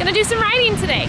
gonna do some riding today.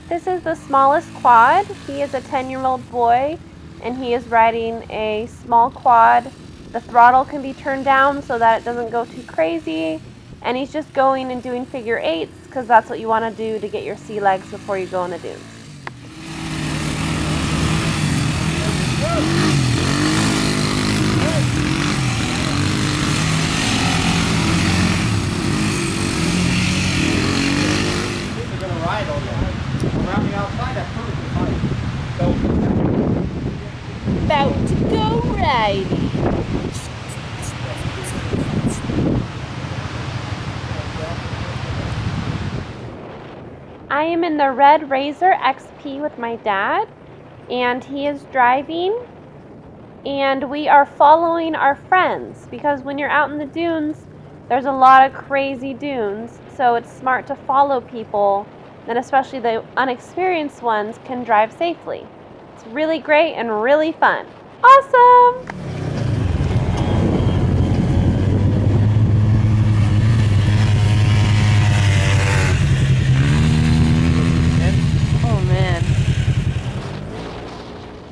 This is the smallest quad. He is a 10-year-old boy, and he is riding a small quad. The throttle can be turned down so that it doesn't go too crazy, and he's just going and doing figure eights because that's what you want to do to get your sea legs before you go in the dunes. About to go riding. I am in the red Razor XP with my dad, and he is driving, and we are following our friends because when you're out in the dunes, there's a lot of crazy dunes, so it's smart to follow people, and especially the unexperienced ones can drive safely. It's really great and really fun. Awesome! Oh man.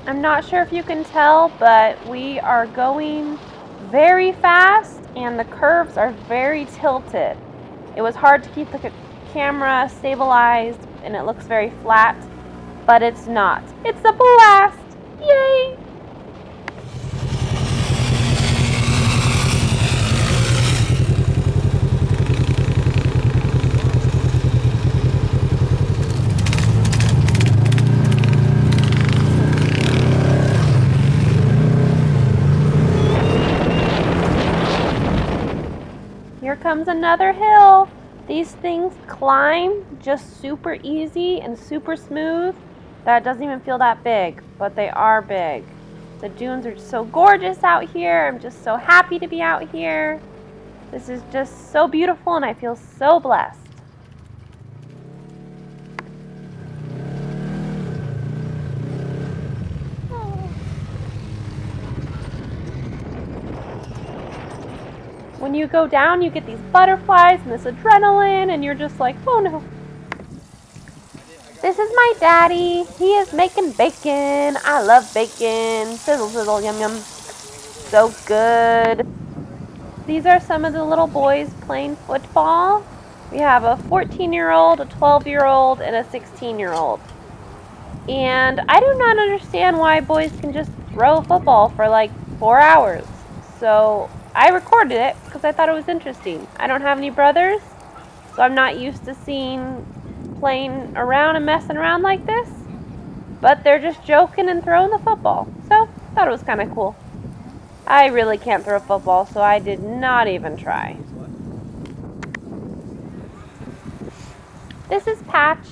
I'm not sure if you can tell, but we are going very fast and the curves are very tilted. It was hard to keep the camera stabilized and it looks very flat, but it's not. It's a blast! Yay! Here comes another hill. These things climb just super easy and super smooth that it doesn't even feel that big, but they are big. The dunes are so gorgeous out here. I'm just so happy to be out here. This is just so beautiful and I feel so blessed. When you go down, you get these butterflies and this adrenaline, and you're just like, oh no. This is my daddy. He is making bacon. I love bacon. Sizzle, sizzle, yum, yum. So good. These are some of the little boys playing football. We have a 14-year-old, a 12-year-old, and a 16-year-old. And I do not understand why boys can just throw a football for like 4 hours. So I recorded it because I thought it was interesting. I don't have any brothers, so I'm not used to seeing playing around and messing around like this. But they're just joking and throwing the football. So I thought it was kind of cool. I really can't throw a football, so I did not even try. This is Patch,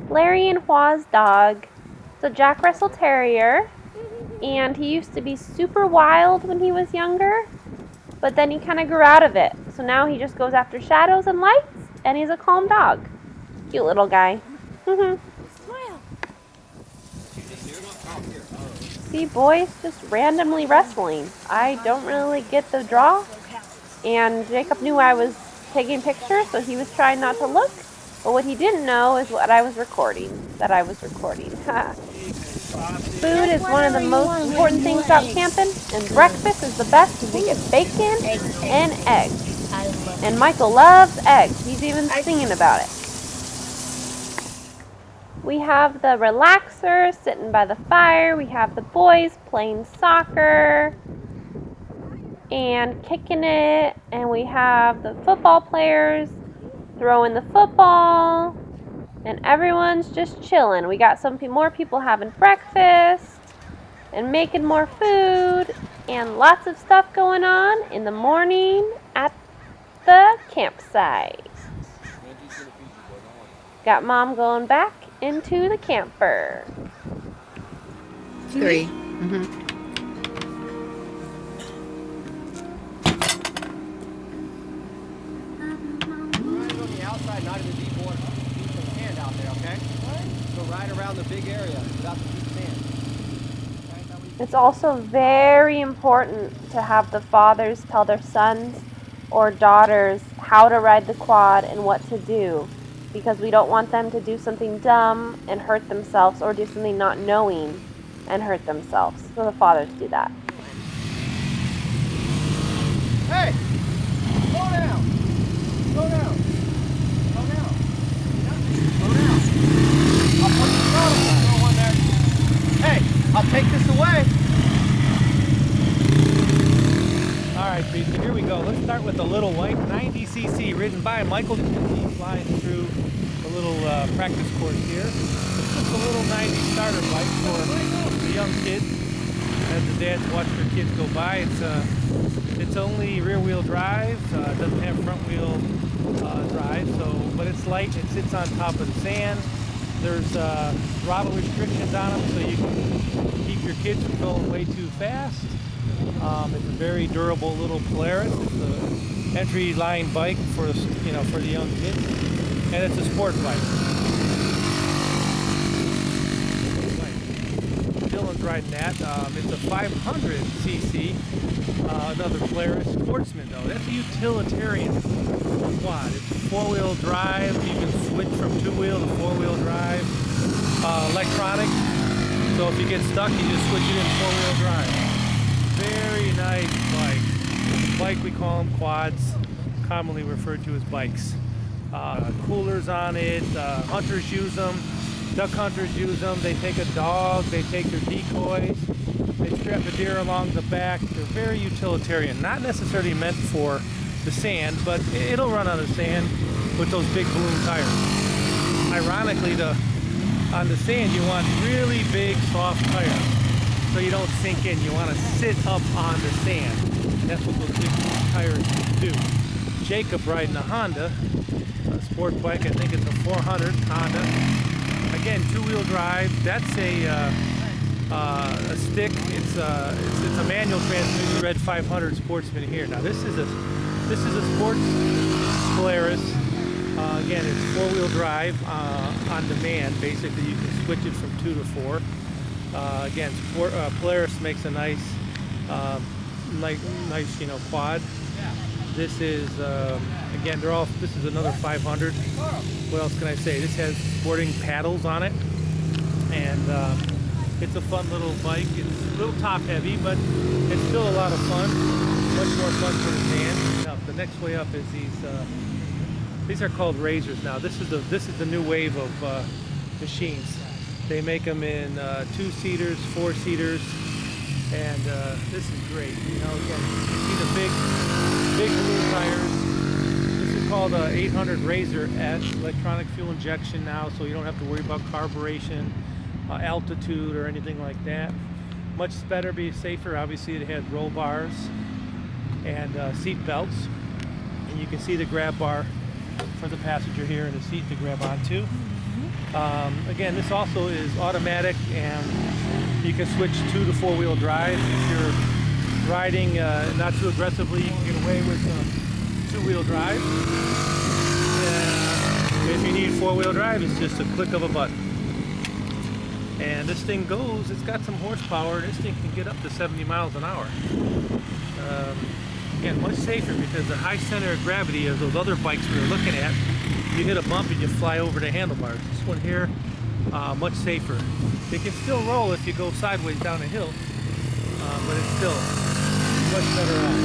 Larry and Hua's dog. It's a Jack Russell Terrier, and he used to be super wild when he was younger, but then he kind of grew out of it. So now he just goes after shadows and lights, and he's a calm dog. Cute little guy. See, boys just randomly wrestling. I don't really get the draw, and Jacob knew I was taking pictures, so he was trying not to look. But what he didn't know is what I was recording, Food is one of the most important things about camping, and breakfast is the best because we get bacon and eggs. And Michael loves eggs. He's even singing about it. We have the relaxer sitting by the fire. We have the boys playing soccer and kicking it. And we have the football players throwing the football, and everyone's just chilling. We got some more people having breakfast and making more food, and lots of stuff going on in the morning at the campsite. Got Mom going back into the camper. 3. Outside, not in the deep water. Keep some sand out there, okay? So right around the big area without the deep sand. It's also very important to have the fathers tell their sons or daughters how to ride the quad and what to do, because we don't want them to do something dumb and hurt themselves, or do something not knowing and hurt themselves. So the fathers do that. Hey! Slow down! Slow down! Slow down! Slow down! I'll put the throttle on. Throw one there. Hey! I'll take this away! Alright, so here we go. Let's start with the little white 90cc ridden by Michael. He's flying through a little practice course here. It's just a little 90 starter bike for the young kids. As the dads watch their kids go by, it's only rear-wheel drive. It doesn't have front-wheel drive, but it's light. It sits on top of the sand. There's throttle restrictions on them, so you can keep your kids from going way too fast. It's a very durable little Polaris. It's an entry-line bike for the young kids, and it's a sport bike. Dylan's riding that. It's a 500cc, another Polaris Sportsman though. That's a utilitarian quad. It's four-wheel drive. You can switch from two-wheel to four-wheel drive. Electronic. So if you get stuck, you just switch it in four-wheel drive. Very nice bike. Bike, we call them quads, commonly referred to as bikes. Coolers on it. Hunters use them. Duck hunters use them. They take a dog, they take their decoys, they strap a deer along the back. They're very utilitarian. Not necessarily meant for the sand, but it'll run on the sand with those big balloon tires. Ironically, on the sand, you want really big, soft tires so you don't sink in. You want to sit up on the sand. That's what those big balloon tires do. Jacob riding a Honda, a sport bike. I think it's a 400 Honda. Again, two-wheel drive. That's a stick. It's a manual transmission. Red 500 Sportsman here. Now this is a sports Polaris. Again, it's four-wheel drive on demand. Basically, you can switch it from 2 to 4. Again, Polaris makes a nice quad. This is again, this is another 500. What else can I say? This has sporting paddles on it, and it's a fun little bike. It's a little top heavy, but it's still a lot of fun. Much more fun for the man. Now, the next way up is these are called Razors now. This is the new wave of machines. They make them in 2-seaters, 4-seaters, and this is great. You know, again, you see the big balloon tires. This is called a 800 Razor S, electronic fuel injection now, so you don't have to worry about carburation, altitude, or anything like that. Much better, be safer. Obviously, it has roll bars and seat belts, and you can see the grab bar for the passenger here and the seat to grab onto. Again, this also is automatic, and you can switch 2 to 4-wheel drive. If you're riding not too aggressively, you can get away with 2-wheel drive. If you need 4-wheel drive, it's just a click of a button. And this thing goes, it's got some horsepower, and this thing can get up to 70 miles an hour. Again, much safer because the high center of gravity of those other bikes we were looking at, you hit a bump and you fly over the handlebars. This one here, much safer. It can still roll if you go sideways down a hill, but it's still much better off.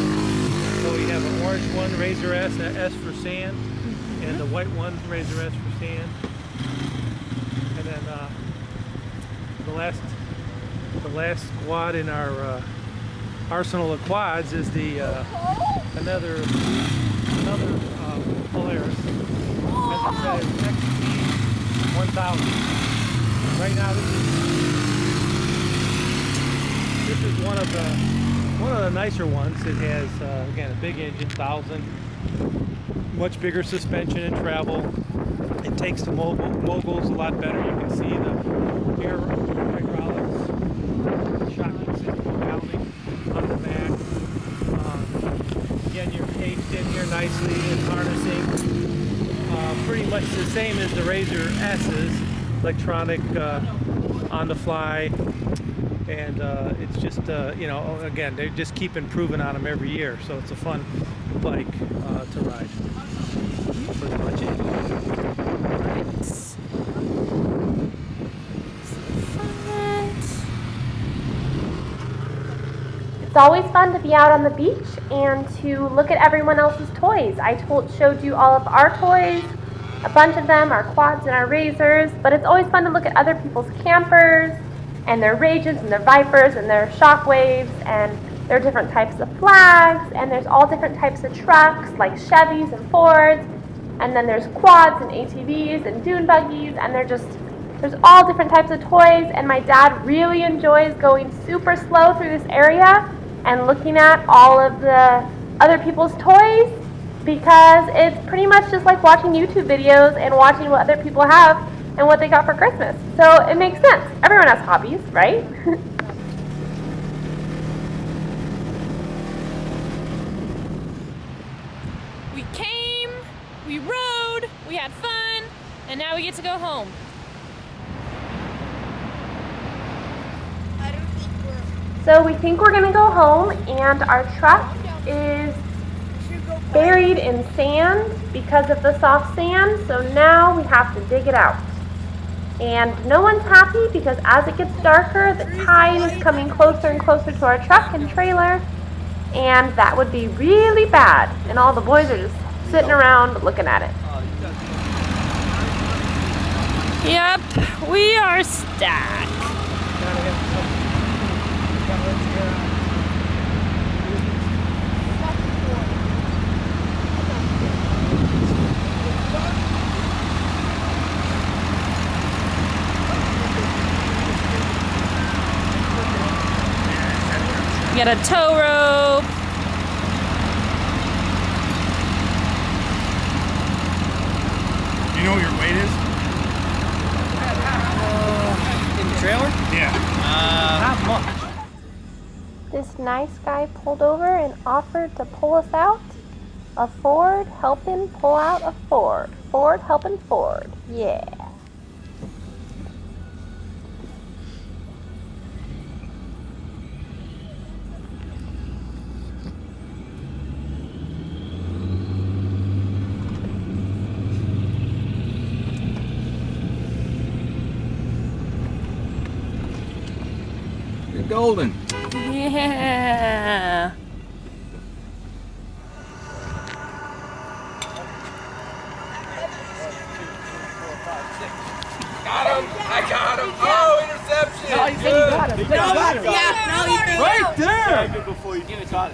So we have an orange one, Razor S, an S for sand, and the white one, Razor S for sand. And then the last squad in our arsenal of quads is the another Polaris. As I said, it's XP 1000. Right now, this is one of the nicer ones. It has again a big engine, 1000, much bigger suspension and travel. It takes the moguls a lot better. You can see the air hydraulics, shocking system mounting on the back. Again, you're caged in here nicely and harnessing. Pretty much the same as the Razor S's, electronic on the fly and it's just you know, again, they just keep improving on them every year, so it's a fun bike to ride. Pretty much it. It's always fun to be out on the beach and to look at everyone else's toys. I showed you all of our toys, a bunch of them, our quads and our razors, but it's always fun to look at other people's campers and their Rages and their Vipers and their Shockwaves, and there are different types of flags, and there's all different types of trucks like Chevys and Fords, and then there's quads and ATVs and dune buggies, and there's all different types of toys, and my dad really enjoys going super slow through this area and looking at all of the other people's toys, because it's pretty much just like watching YouTube videos and watching what other people have and what they got for Christmas. So it makes sense. Everyone has hobbies, right? We came, we rode, we had fun, and now we get to go home. So we think we're gonna go home, and our truck is buried in sand because of the soft sand, so now we have to dig it out. And no one's happy because as it gets darker, the tide is coming closer and closer to our truck and trailer, and that would be really bad. And all the boys are just sitting around looking at it. Yep, we are stuck. Get a tow rope. Do you know what your weight is? In the trailer? Yeah. Not much. This nice guy pulled over and offered to pull us out. A Ford helping pull out a Ford. Ford helping Ford. Yeah. You're golden. Yeah. Got him! I got him! Oh, interception! No, you said you got him. You got him. Right there! Before you give it to him.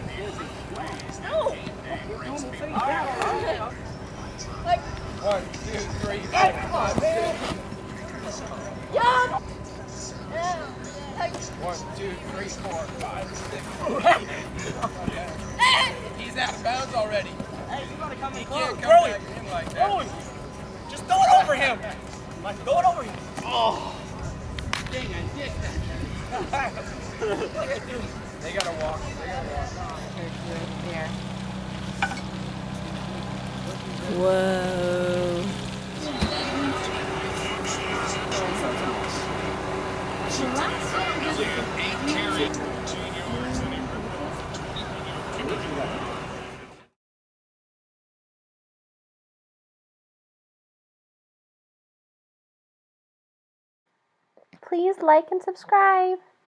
One, two, three, four, five, six. One, two, three, four, five, six. He's out of bounds already. Hey, you gotta come in He close. can't come Throw back it. in like Throw that. it. Just throw it over him. Like, throw it over him. Oh. Dang, I did that. They gotta walk. They gotta walk. Whoa. Please like and subscribe.